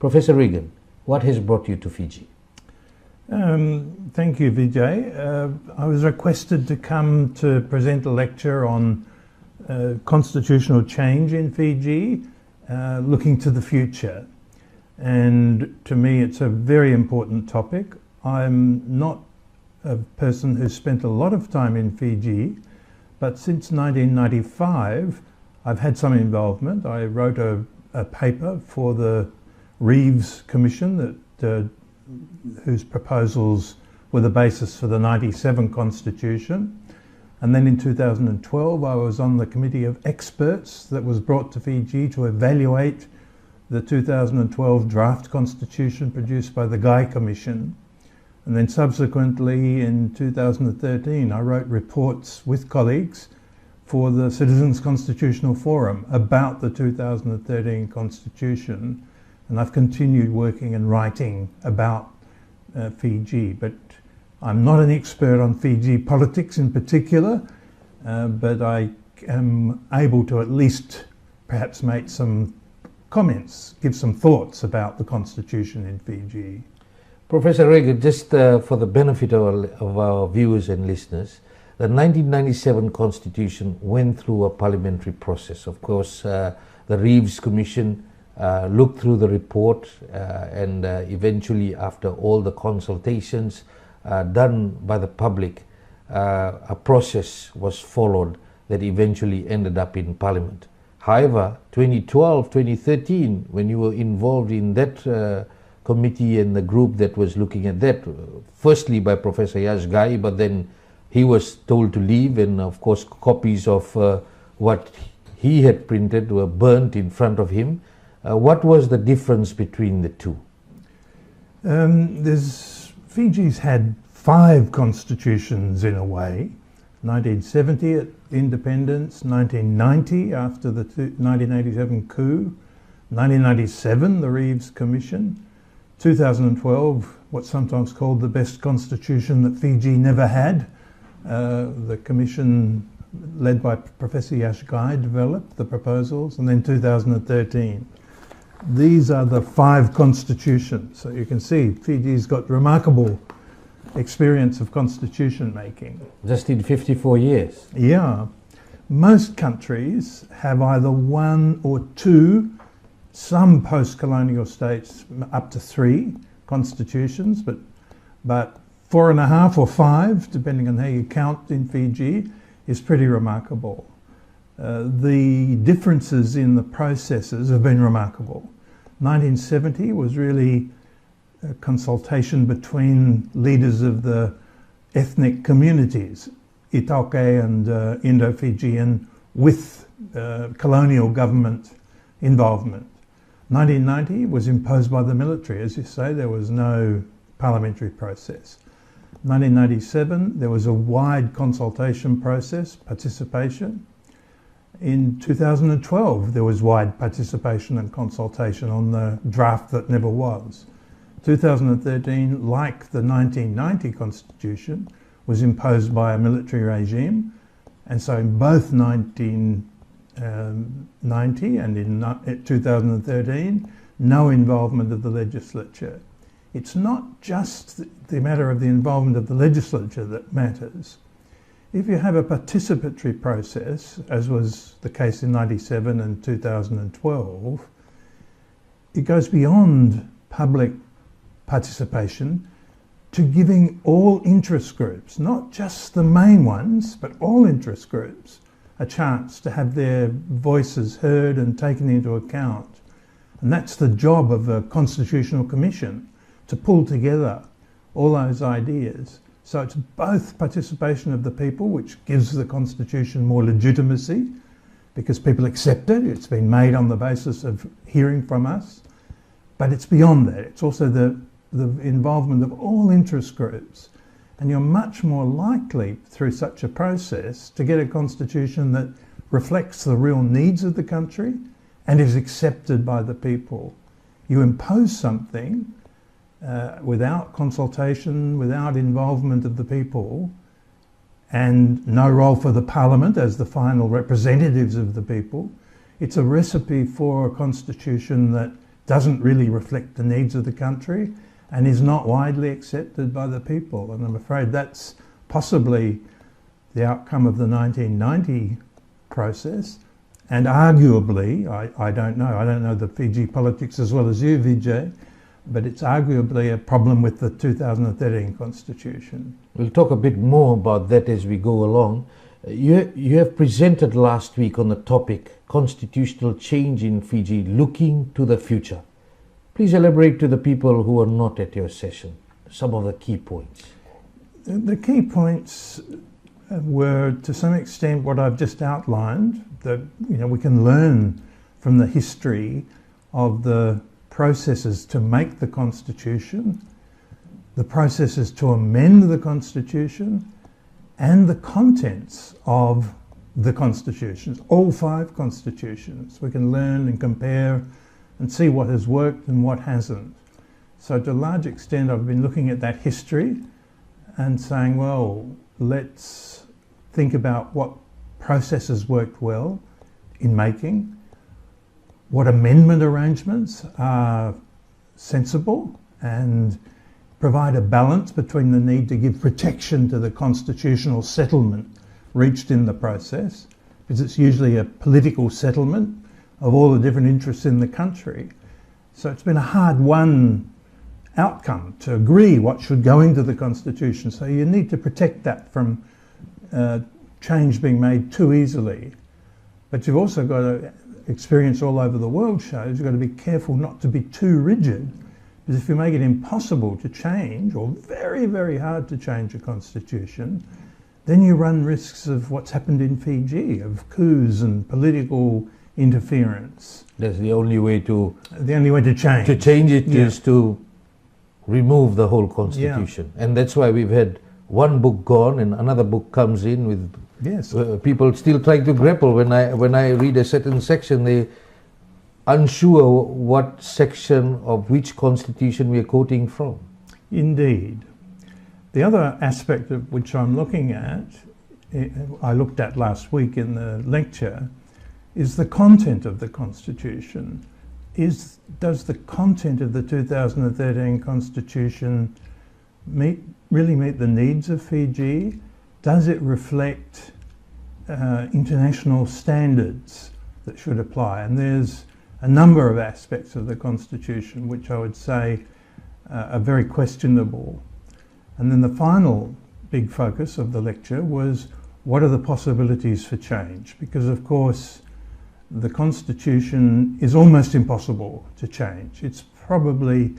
Professor Regan, what has brought you to Fiji? Thank you, Vijay. I was requested to come to present a lecture on constitutional change in Fiji, looking to the future. And to me, it's a very important topic. I'm not a person who's spent a lot of time in Fiji, but since 1995, I've had some involvement. I wrote a paper for the Reeves Commission whose proposals were the basis for the 97 Constitution. And then in 2012, I was on the committee of experts that was brought to Fiji to evaluate the 2012 draft constitution produced by the Guy Commission. And then subsequently in 2013, I wrote reports with colleagues for the Citizens Constitutional Forum about the 2013 Constitution. And I've continued working and writing about Fiji, but I'm not an expert on Fiji politics in particular, but I am able to at least perhaps make some comments, give some thoughts about the Constitution in Fiji. Professor Regan, just for the benefit of our viewers and listeners, the 1997 Constitution went through a parliamentary process. Of course, the Reeves Commission looked through the report and eventually, after all the consultations done by the public, a process was followed that eventually ended up in Parliament. However, 2012, 2013, when you were involved in that committee and the group that was looking at that, firstly by Professor Yash Ghai, but then he was told to leave, and of course copies of what he had printed were burnt in front of him. What was the difference between the two? Fiji's had 5 constitutions in a way. 1970 at independence, 1990 after the 1987 coup, 1997 the Reeves Commission, 2012 what's sometimes called the best constitution that Fiji never had. The commission led by Professor Yash Ghai developed the proposals, and then 2013. These are the 5 constitutions. So you can see Fiji's got remarkable experience of constitution making. Just in 54 years? Yeah. Most countries have either 1 or 2, some post-colonial states up to 3 constitutions, but 4.5 or 5, depending on how you count in Fiji, is pretty remarkable. The differences in the processes have been remarkable. 1970 was really a consultation between leaders of the ethnic communities, Itoke and Indo-Fijian, with colonial government involvement. 1990 was imposed by the military. As you say, there was no parliamentary process. 1997, there was a wide consultation process, participation. In 2012, there was wide participation and consultation on the draft that never was. 2013, like the 1990 Constitution, was imposed by a military regime, and so in both 1990 and in 2013, no involvement of the legislature. It's not just the matter of the involvement of the legislature that matters. If you have a participatory process, as was the case in 97 and 2012, it goes beyond public participation to giving all interest groups, not just the main ones, but all interest groups, a chance to have their voices heard and taken into account. And that's the job of a constitutional commission, to pull together all those ideas. So it's both participation of the people, which gives the Constitution more legitimacy, because people accept it. It's been made on the basis of hearing from us. But it's beyond that. It's also the involvement of all interest groups. And you're much more likely, through such a process, to get a Constitution that reflects the real needs of the country and is accepted by the people. You impose something without consultation, without involvement of the people, and no role for the Parliament as the final representatives of the people. It's a recipe for a constitution that doesn't really reflect the needs of the country and is not widely accepted by the people. And I'm afraid that's possibly the outcome of the 1990 process. And arguably, I don't know the Fiji politics as well as you, Vijay, but it's arguably a problem with the 2013 Constitution. We'll talk a bit more about that as we go along. You have presented last week on the topic constitutional change in Fiji, looking to the future. Please elaborate to the people who are not at your session some of the key points. The key points were to some extent what I've just outlined, that we can learn from the history of the processes to make the Constitution, the processes to amend the Constitution, and the contents of the constitutions, all 5 constitutions. We can learn and compare and see what has worked and what hasn't. So to a large extent I've been looking at that history and saying, well, let's think about what processes worked well in making, what amendment arrangements are sensible and provide a balance between the need to give protection to the constitutional settlement reached in the process, because it's usually a political settlement of all the different interests in the country. So it's been a hard-won outcome to agree what should go into the Constitution. So you need to protect that from change being made too easily. But you've also got to, experience all over the world shows, you've got to be careful not to be too rigid, because if you make it impossible to change, or very, very hard to change a constitution, then you run risks of what's happened in Fiji, of coups and political interference. That's the only way to... The only way to change. To change it is to remove the whole constitution. And that's why we've had one book gone and another book comes in with people still trying to grapple. When I read a certain section, they unsure what section of which constitution we are quoting from. Indeed. The other aspect of which I'm looking at, I looked at last week in the lecture, is the content of the Constitution. Does the content of the 2013 Constitution really meet the needs of Fiji? Does it reflect international standards that should apply? And there's a number of aspects of the Constitution which I would say are very questionable. And then the final big focus of the lecture was, what are the possibilities for change? Because of course the Constitution is almost impossible to change. It's probably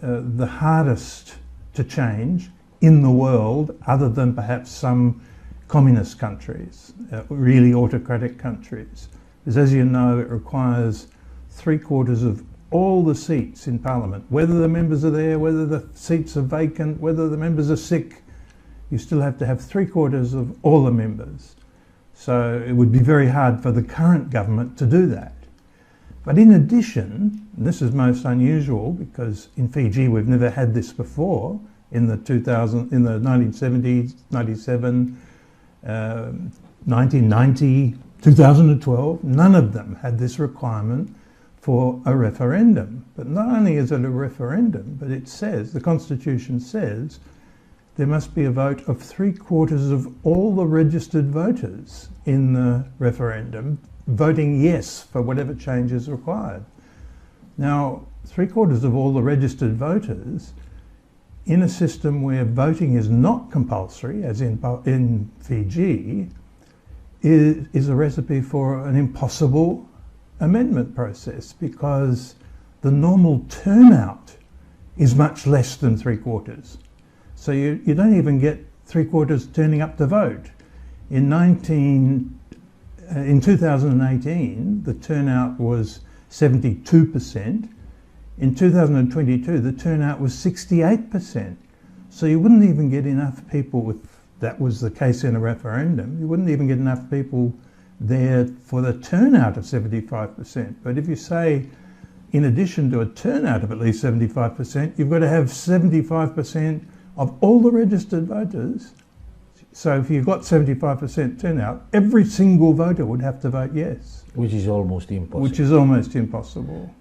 the hardest to change in the world, other than perhaps some communist countries, really autocratic countries. Because as you know, it requires 3/4 of all the seats in Parliament, whether the members are there, whether the seats are vacant, whether the members are sick, you still have to have 3/4 of all the members. So it would be very hard for the current government to do that. But in addition, and this is most unusual because in Fiji we've never had this before, in the 1970s, 97, 1990, 2012, none of them had this requirement for a referendum. But not only is it a referendum, but it says, the Constitution says, there must be a vote of 3/4 of all the registered voters in the referendum voting yes for whatever change is required. Now, 3/4 of all the registered voters in a system where voting is not compulsory, as in Fiji, is a recipe for an impossible amendment process, because the normal turnout is much less than 3/4. So you don't even get 3/4 turning up to vote. In 2018, the turnout was 72%. In 2022, the turnout was 68%. So you wouldn't even get enough people, if that was the case in a referendum, you wouldn't even get enough people there for the turnout of 75%. But if you say, in addition to a turnout of at least 75%, you've got to have 75% of all the registered voters. So if you've got 75% turnout, every single voter would have to vote yes. Which is almost impossible. Which is almost impossible.